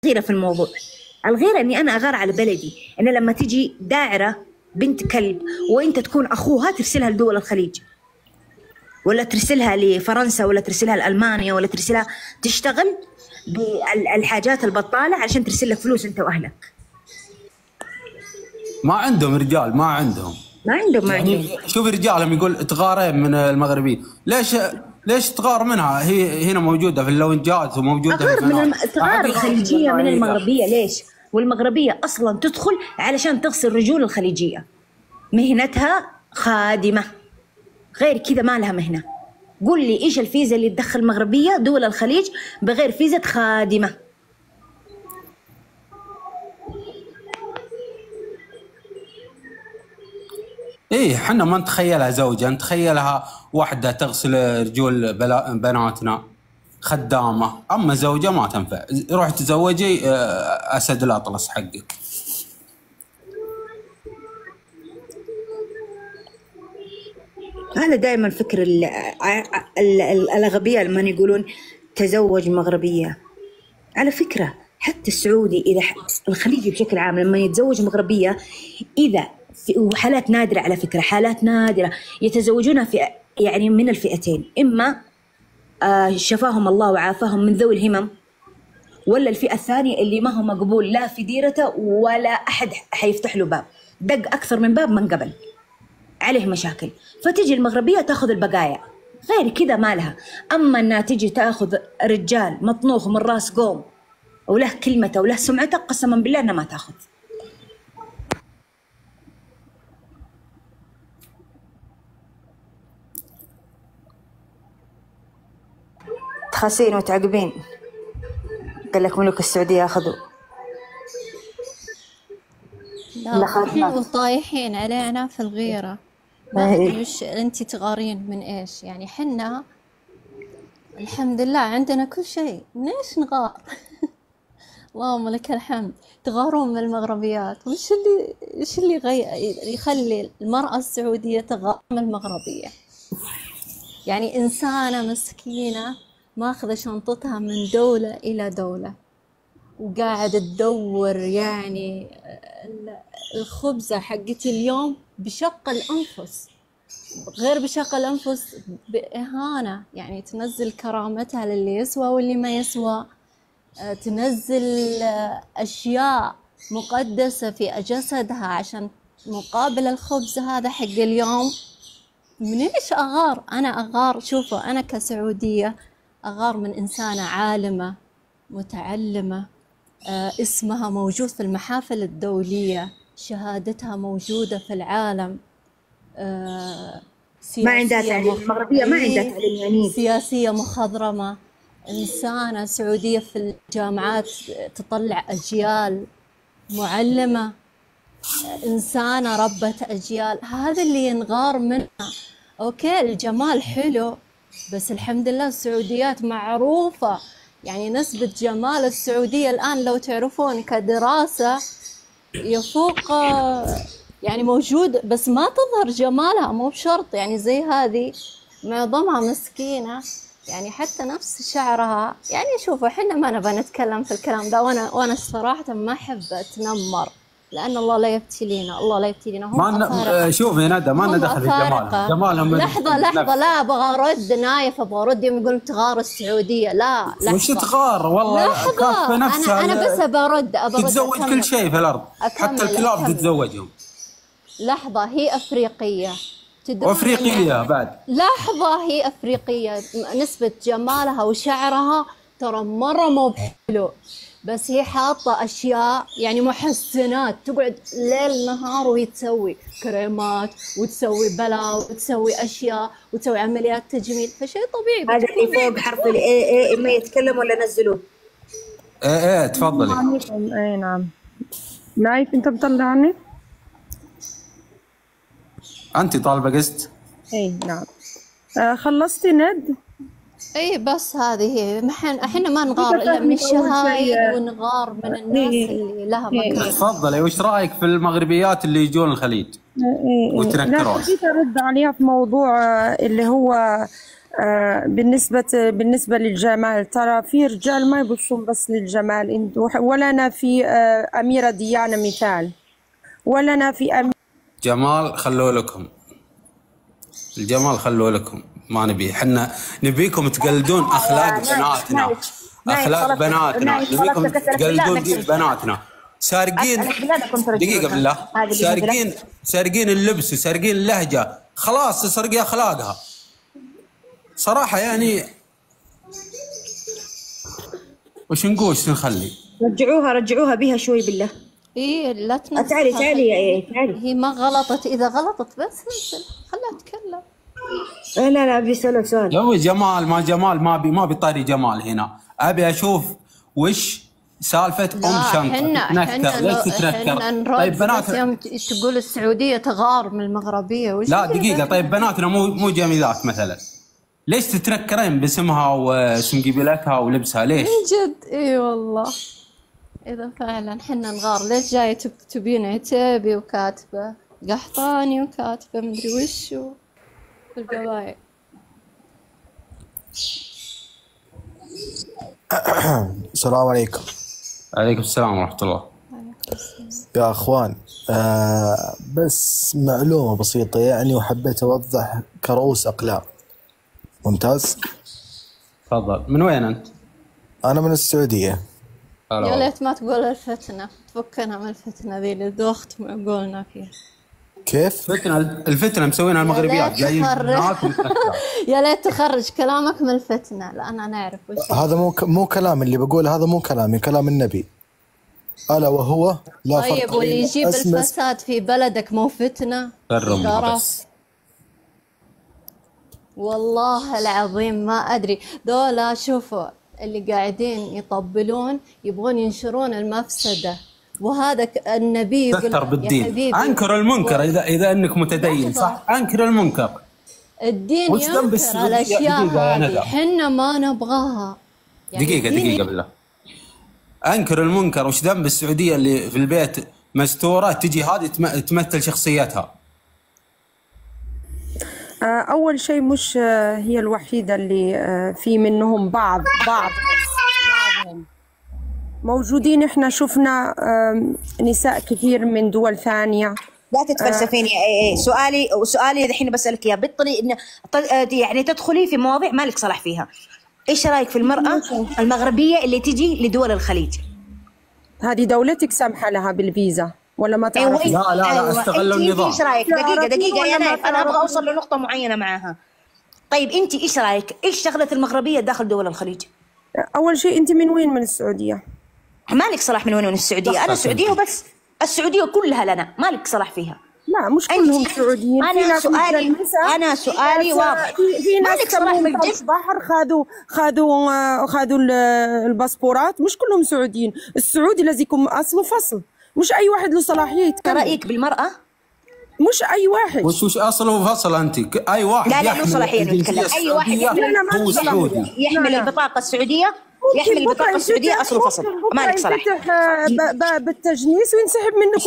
غيرة في الموضوع. الغيرة اني انا اغار على بلدي، ان لما تجي داعرة بنت كلب وانت تكون اخوها ترسلها لدول الخليج، ولا ترسلها لفرنسا، ولا ترسلها لألمانيا، ولا ترسلها تشتغل بالحاجات البطالة عشان ترسل لك فلوس انت واهلك. ما عندهم رجال، ما عندهم يعني. شوف رجالهم يقول تغارين من المغربية، ليش تغار منها؟ هي هنا موجودة في اللونجات وموجودة تغار الخليجية من المغربية. ليش؟ والمغربية أصلا تدخل علشان تغسل رجول الخليجية، مهنتها خادمة، غير كذا ما لها مهنة. قول لي إيش الفيزا اللي تدخل مغربية دول الخليج بغير فيزا خادمة؟ ايه حنا ما نتخيلها زوجة، نتخيلها واحدة تغسل رجول بناتنا، خدامة. اما زوجة ما تنفع. روح تزوجي اسد الاطلس حقك. هذا دائما فكر الأغبياء لما يقولون تزوج مغربية. على فكرة حتى السعودي إذا الخليجي بشكل عام لما يتزوج مغربية، إذا في حالات نادرة، على فكرة حالات نادرة يتزوجون في يعني من الفئتين، إما شفاهم الله وعافاهم من ذوي الهمم، ولا الفئة الثانية اللي ما هو مقبول لا في ديرته ولا أحد حيفتح له باب، دق أكثر من باب من قبل، عليه مشاكل، فتجي المغربية تاخذ البقايا، غير كذا ما لها. أما أنها تجي تاخذ رجال مطنوخ من راس قوم وله كلمته وله سمعته، قسما بالله أنها ما تاخذ. تخاسين وتعقبين، قال لك ملوك السعودية أخذوا. لا احنا طايحين علينا في الغيرة. ما أدري وش أنتي تغارين من إيش يعني. حنا الحمد لله عندنا كل شيء، ليش نغار؟ اللهم لك الحمد. تغارون من المغربيات، وش اللي يخلي المرأة السعودية تغار من المغربية؟ يعني إنسانة مسكينة ماخذة شنطتها من دولة إلى دولة وقاعدة تدور يعني الخبزة حقت اليوم بشق الأنفس، غير بشق الأنفس بإهانة، يعني تنزل كرامتها للي يسوى واللي ما يسوى، تنزل أشياء مقدسة في جسدها عشان مقابل الخبز هذا حق اليوم. من إيش أغار؟ أنا أغار، شوفوا أنا كسعودية أغار من إنسانة عالمة متعلمة، اسمها موجود في المحافل الدولية، شهادتها موجودة في العالم، ما عندها تعليم. المغربية ما عندها تعليم يعني. سياسية مخضرمة، إنسانة سعودية في الجامعات تطلع أجيال معلمة، إنسانة ربت أجيال. هذا اللي ينغار منها. أوكي الجمال حلو، بس الحمد لله السعوديات معروفة، يعني نسبة جمال السعودية الآن لو تعرفون كدراسة يفوق يعني موجود، بس ما تظهر جمالها، مو بشرط يعني زي هذه معظمها مسكينة، يعني حتى نفس شعرها. يعني شوفوا حنا ما نبغى نتكلم في الكلام ده، وأنا صراحة ما أحب أتنمر، لأن الله لا يبتلينا، الله لا يبتلينا. هم شوف يا ندى ما ندخل في جمالهم. لحظة لا أبغى أرد، نايف أبغى أرد. يوم يقولون تغار السعودية، لا لحظة. وش تغار والله؟ لحظة أنا بس أبغى تتزوج كل شيء في الأرض، حتى الكلاب تتزوجهم. لحظة هي أفريقية، وأفريقية بعد. لحظة هي أفريقية، نسبة جمالها وشعرها ترى مرة مو بحلو، بس هي حاطة أشياء يعني محسنات، تقعد ليل نهار وهي تسوي كريمات وتسوي بلا وتسوي أشياء وتسوي عمليات تجميل، فشيء طبيعي. هذا اللي فوق حرف ال A إما يتكلم ولا نزلوه. إيه تفضلي. إيه نعم. نايف أنت مطلعني؟ أنت طالبة قسط؟ إيه نعم. خلصتي ند؟ اي بس هذه هي. احنا ما نغار الا من الشهايد ونغار من الناس اللي لها مكان. تفضلي. وش رايك في المغربيات اللي يجون الخليج؟ وتنكروه. لا، حبيت ارد عليها في موضوع اللي هو بالنسبه للجمال. ترى في رجال ما يبصون بس للجمال، ولا انا في اميره ديانا مثال، ولا انا في جمال خلوه لكم، الجمال خلوه لكم، ما نبي. حنا نبيكم تقلدون اخلاق بناتنا، اخلاق بناتنا نبيكم تقلدون دين بناتنا. سارقين دقيقة بالله، سارقين اللبس وسارقين اللهجة، خلاص تسرقي اخلاقها صراحة يعني. وش نقول وش نخلي؟ رجعوها بيها شوي بالله. ايه لا تنسى. تعالي. هي ما غلطت، اذا غلطت بس انزل خلها تتكلم. لا ابي اسالك سؤال. لو جمال ما بيطاري جمال هنا، ابي اشوف وش سالفة شنطة تتنكر. ليش تتنكر؟ طيب بناتنا يوم تقول السعودية تغار من المغربية وش؟ لا دقيقة، طيب بناتنا مو جميلات مثلا، ليش تتنكرين باسمها واسم قبيلتها ولبسها؟ ليش؟ من جد اي والله. اذا فعلا حنا نغار، ليش جاية تكتبين عتيبي وكاتبة قحطاني وكاتبة مدري وش في القبائل؟ السلام عليكم. عليكم السلام ورحمة الله. يا اخوان، بس معلومة بسيطة يعني، وحبيت اوضح كرؤوس اقلام. ممتاز. تفضل. من وين انت؟ انا من السعودية. يا ليت ما تقول الفتنة، تفكنا من الفتنة ذي اللي دوخت عقولنا فيها. كيف؟ الفتنة مسوينها المغربيات جايين. يا ليت تخرج كلامك من الفتنة، لأن أنا أعرف وش هذا مو كلام اللي بقوله، هذا مو كلامي، كلام النبي، ألا وهو لا فرق. طيب واللي يجيب الفساد في بلدك مو فتنة؟ بس والله العظيم ما أدري. دولا شوفوا اللي قاعدين يطبلون يبغون ينشرون المفسدة، وهذا النبي يقول بالدين. انكر المنكر. اذا انك متدين صح، انكر المنكر. الدين ينكر الاشياء هذه، حنا ما نبغاها يعني. دقيقة بالله، انكر المنكر. وش ذنب السعودية اللي في البيت مستورة تجي هذه تمثل شخصيتها؟ اول شيء مش هي الوحيدة اللي في منهم بعضهم موجودين. احنا شفنا نساء كثير من دول ثانية. لا تتفلسفين. سؤالي الحين بسألك اياه بالطريقة يعني تدخلي في مواضيع مالك صلاح فيها. ايش رايك في المرأة المغربية اللي تجي لدول الخليج؟ هذه دولتك سامحة لها بالفيزا ولا ما تعرفي؟ لا استغلوا النظام. ايش رايك؟ دقيقة يا نايف، انا ابغى اوصل لنقطة معينة معاها. طيب انت ايش رايك؟ ايش شغلة المغربية داخل دول الخليج؟ اول شيء انت من وين من السعودية؟ مالك صلاح من وين السعودية؟ انا سعودية وبس، السعودية كلها لنا، مالك صلاح فيها. لا مش كلهم سعوديين. أنا سؤالي واضح. في ناس كمان بحر خذوا الباسبورات، مش كلهم سعوديين. السعودي لازم يكون أصله فصل، مش أي واحد له صلاحية يتكلم. رأيك بالمرأة؟ مش أي واحد. وش أصله فصل أنت؟ أي واحد لا له صلاحية إنه يتكلم. أي واحد يحمل البطاقة السعودية، يحمل البطاقة السعودية أصله فصل، مالك صلاح. بالتجنيس وينسحب منكم.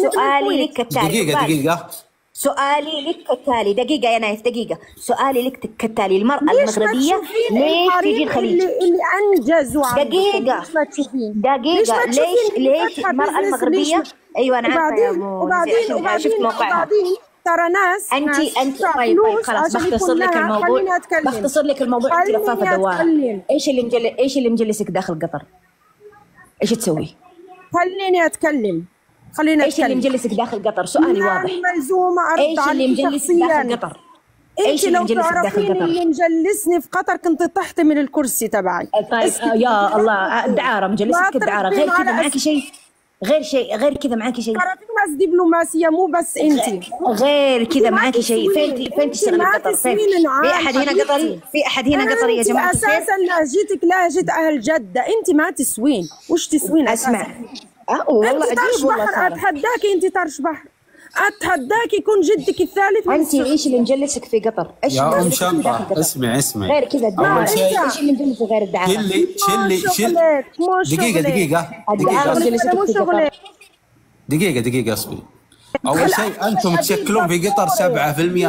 سؤالي لك كالتالي. دقيقة. سؤالي لك كالتالي. دقيقة يا نايف، دقيقة. سؤالي لك كالتالي. المرأة المغربية ليش تجي الخليج؟ اللي أنجزوا. دقيقة. ليش المرأة المغربية؟ أيوة أنا عارفة يا أبو. شفت موقعها. ترى ناس انت طيب خلاص بختصر لك الموضوع. انت لفافه دواره. ايش اللي مجلسك داخل قطر؟ ايش تسوي؟ خليني اتكلم. ايش اللي مجلسك داخل قطر؟ سؤالي واضح. ايش اللي مجلسك داخل قطر؟ انت لو تعرفين اللي مجلسني في قطر كنت طحت من الكرسي تبعي. طيب يا الله، الدعاره مجلسك الدعاره. غير كذا معك شيء؟ غير كذا معاكي شيء؟ ترى في ناس دبلوماسيه مو بس انت. غير كذا معاكي شيء؟ فين تشتغلي قطر؟ فين؟ في احد هنا قطري؟ في احد هنا قطري يا جماعه؟ اساسا لهجتك لهجه اهل جده، انت ما تسوين. وش تسوين؟ اسمع والله عجيب. والله اتحداكي انت طرش بحر، اتحداكي يكون جدك الثالث. انت ايش اللي مجلسك في قطر؟ ايش يا ام شنطه؟ اسمعي غير كذا الدعاره. ايش اللي مجلسك غير الدعاره؟ دقيقة دقيقة اصبري. اول شيء انتم تشكلون في قطر 7%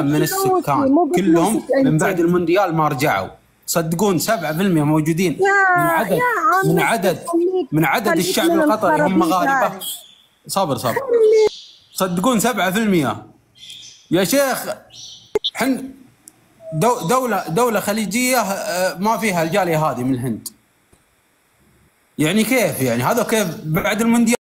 من السكان كلهم من بعد المونديال ما رجعوا. صدقون 7% موجودين من عدد الشعب القطري هم مغاربه. صبر صدقون 7% يا شيخ. حن دولة خليجية ما فيها الجالية هذه من الهند، يعني كيف يعني هذا كيف بعد المونديال